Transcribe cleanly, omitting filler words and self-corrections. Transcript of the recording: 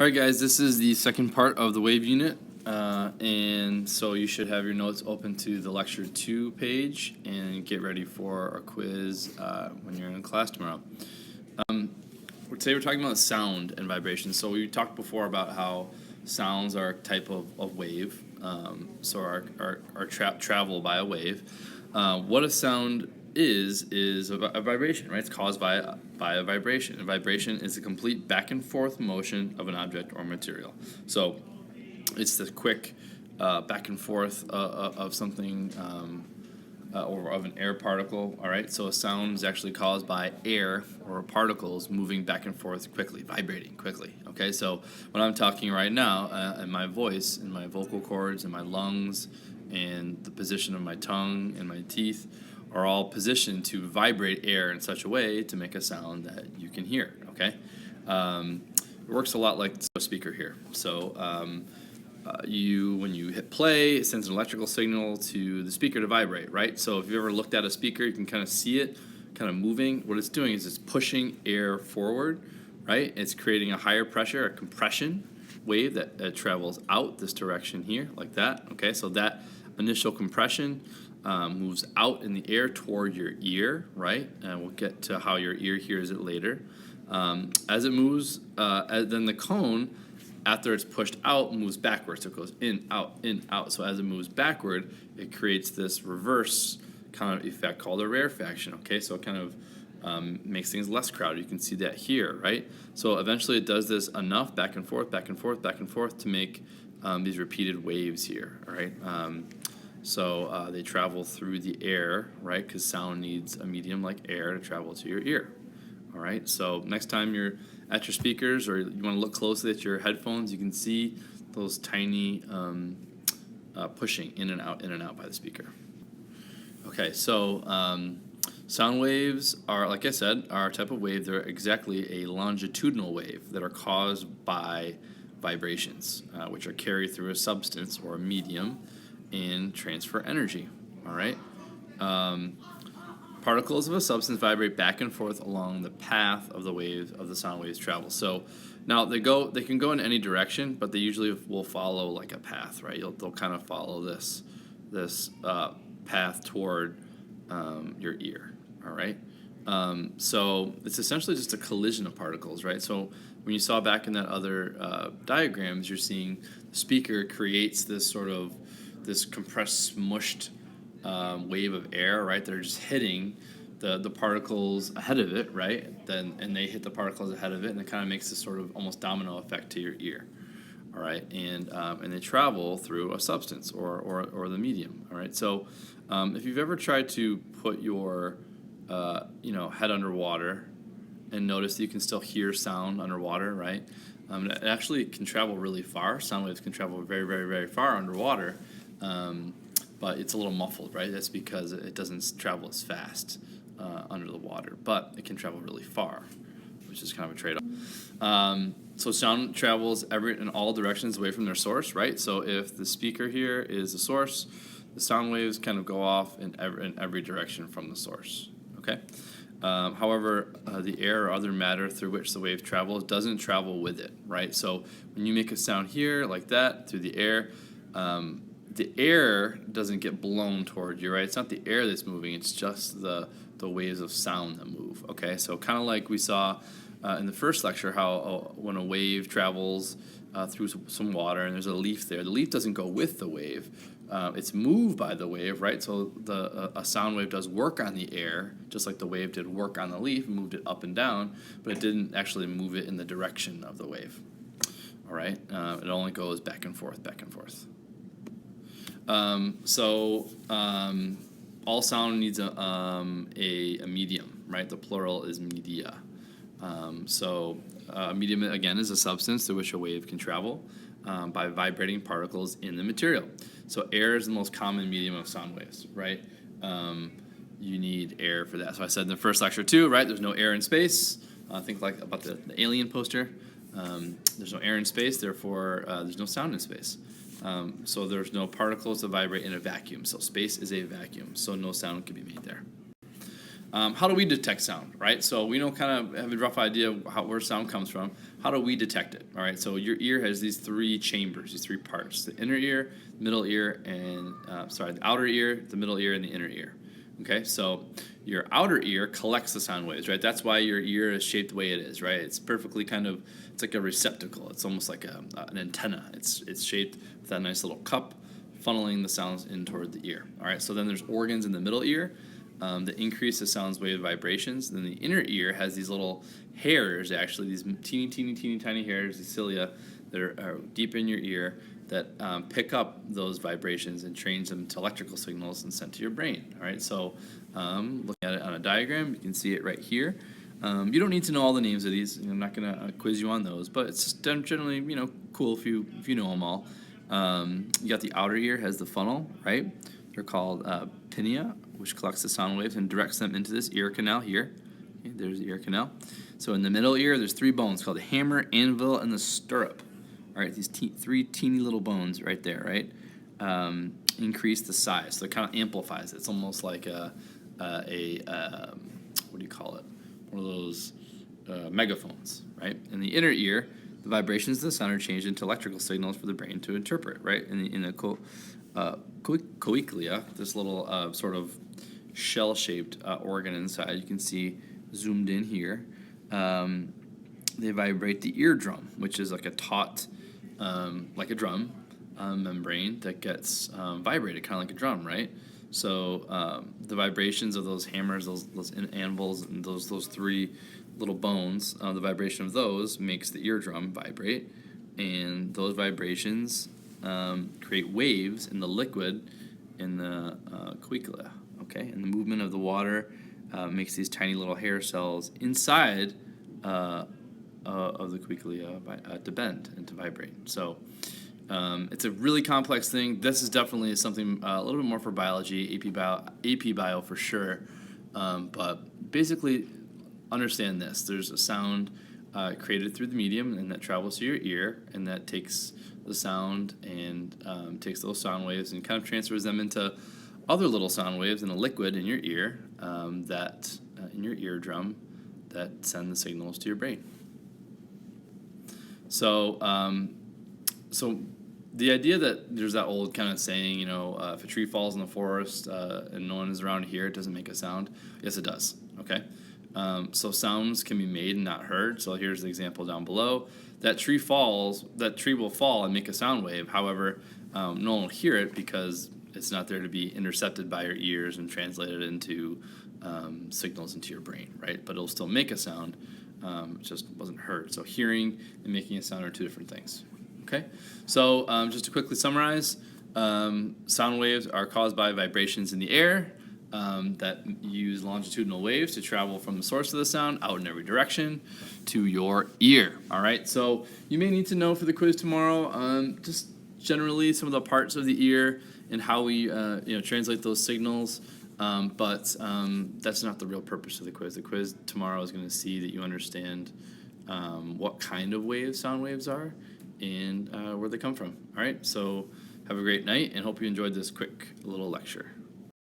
All right, guys, this is the second part of the wave unit, and so you should have your notes open to the lecture 2 page and get ready for our quiz when you're in class tomorrow. Today we're talking about sound and vibration. So we talked before about how sounds are a type of wave, so our travel by a wave. What a sound is a vibration, right? It's caused by a vibration. A vibration is a complete back and forth motion of an object or material. So it's the quick back and forth of something or of an air particle. All right, so a sound is actually caused by air or particles moving back and forth quickly, vibrating quickly. Okay, so when I'm talking right now, and my voice and my vocal cords and my lungs and the position of my tongue and my teeth are all positioned to vibrate air in such a way to make a sound that you can hear. Okay, it works a lot like a speaker here. So when you hit play, it sends an electrical signal to the speaker to vibrate, right? So if you ever looked at a speaker, you can kind of see it kind of moving. What it's doing is it's pushing air forward, right? It's creating a higher pressure, a compression wave that travels out this direction here, like that. Okay, so that initial compression moves out in the air toward your ear, right? And we'll get to how your ear hears it later. As it moves, then the cone, after it's pushed out, moves backwards. So it goes in, out. So as it moves backward, it creates this reverse kind of effect called a rarefaction. Okay, so it kind of makes things less crowded. You can see that here, right? So eventually it does this enough back and forth, back and forth, back and forth to make these repeated waves here, all right? So they travel through the air, right? Because sound needs a medium like air to travel to your ear. All right. So next time you're at your speakers or you want to look closely at your headphones, you can see those tiny pushing in and out by the speaker. Okay. So sound waves are, like I said, are a type of wave. They're exactly a longitudinal wave that are caused by vibrations, which are carried through a substance or a medium and transfer energy. All right. Particles of a substance vibrate back and forth along the path of the waves of the sound waves travel. So now they can go in any direction, but they usually will follow like a path, right? They'll kind of follow this path toward your ear. All right. So it's essentially just a collision of particles, right? So when you saw back in that other diagrams, you're seeing the speaker creates this compressed, smushed wave of air, right? They're just hitting the particles ahead of it, right? And they hit the particles ahead of it, and it kind of makes this sort of almost domino effect to your ear, all right? And they travel through a substance or the medium, all right? So if you've ever tried to put your head underwater and notice that you can still hear sound underwater, right? It actually can travel really far. Sound waves can travel very, very, very far underwater. But it's a little muffled, right? That's because it doesn't travel as fast under the water, but it can travel really far, which is kind of a trade-off. So sound travels in all directions away from their source, right? So if the speaker here is the source, the sound waves kind of go off in every direction from the source, okay? However, the air or other matter through which the wave travels doesn't travel with it, right? So when you make a sound here like that through the air doesn't get blown toward you, right? It's not the air that's moving, it's just the waves of sound that move, okay? So kind of like we saw in the first lecture how when a wave travels through some water and there's a leaf there, the leaf doesn't go with the wave. It's moved by the wave, right? So a sound wave does work on the air, just like the wave did work on the leaf, moved it up and down, but it didn't actually move it in the direction of the wave, all right? It only goes back and forth, back and forth. All sound needs a medium, right? The plural is media. A medium, again, is a substance through which a wave can travel by vibrating particles in the material. So air is the most common medium of sound waves, right? You need air for that. So I said in the first lecture too, right? There's no air in space. Think like about the alien poster. There's no air in space, therefore there's no sound in space. So there's no particles that vibrate in a vacuum. So space is a vacuum, so no sound can be made there. How do we detect sound, right? So we know kind of have a rough idea of where sound comes from. how do we detect it? All right, so your ear has these three chambers, these three parts: the inner ear, middle ear, and the outer ear, the middle ear, and the inner ear. Okay, so your outer ear collects the sound waves, right? That's why your ear is shaped the way it is, right? It's perfectly it's like a receptacle. It's almost like an antenna. It's shaped with that nice little cup, funneling the sounds in toward the ear. All right, so then there's organs in the middle ear that increase the sound's wave vibrations. Then the inner ear has these little hairs, actually, these teeny tiny hairs, these cilia, that are deep in your ear that pick up those vibrations and change them to electrical signals and sent to your brain. All right, so looking at it on a diagram, you can see it right here. You don't need to know all the names of these. I'm not going to quiz you on those, but it's generally cool if you know them all. You got the outer ear has the funnel, right? They're called pinna, which collects the sound waves and directs them into this ear canal here. Okay, there's the ear canal. So in the middle ear, there's three bones called the hammer, anvil, and the stirrup. All right, these three teeny little bones right there, right? Increase the size, so it kind of amplifies it. It's almost like a what do you call it? One of those megaphones, right? In the inner ear, the vibrations of the sound are changed into electrical signals for the brain to interpret, right? In the cochlear, this little sort of shell-shaped organ inside, you can see zoomed in here. They vibrate the eardrum, which is like a taut, like a drum membrane that gets vibrated, kind of like a drum, right? So the vibrations of those hammers, those anvils, and those three little bones, the vibration of those makes the eardrum vibrate, and those vibrations create waves in the liquid in the cochlea. Okay, and the movement of the water makes these tiny little hair cells inside of the cochlea to bend and to vibrate. So it's a really complex thing. This is definitely something a little bit more for biology, AP Bio for sure. But basically, understand this. There's a sound created through the medium, and that travels to your ear, and that takes the sound and takes those sound waves and kind of transfers them into other little sound waves in a liquid in your ear that in your eardrum that send the signals to your brain. So, so the idea that there's that old kind of saying, if a tree falls in the forest and no one is around here, it doesn't make a sound. Yes, it does. Okay. So sounds can be made and not heard. So here's the example down below. That tree will fall and make a sound wave. However, no one will hear it because it's not there to be intercepted by your ears and translated into signals into your brain, right? But it'll still make a sound. It just wasn't heard. So hearing and making a sound are two different things. Okay? So just to quickly summarize, sound waves are caused by vibrations in the air that use longitudinal waves to travel from the source of the sound out in every direction to your ear. All right? So you may need to know for the quiz tomorrow just generally some of the parts of the ear and how we translate those signals. But that's not the real purpose of the quiz. The quiz tomorrow is going to see that you understand what kind of waves sound waves are and where they come from. All right, so have a great night and hope you enjoyed this quick little lecture.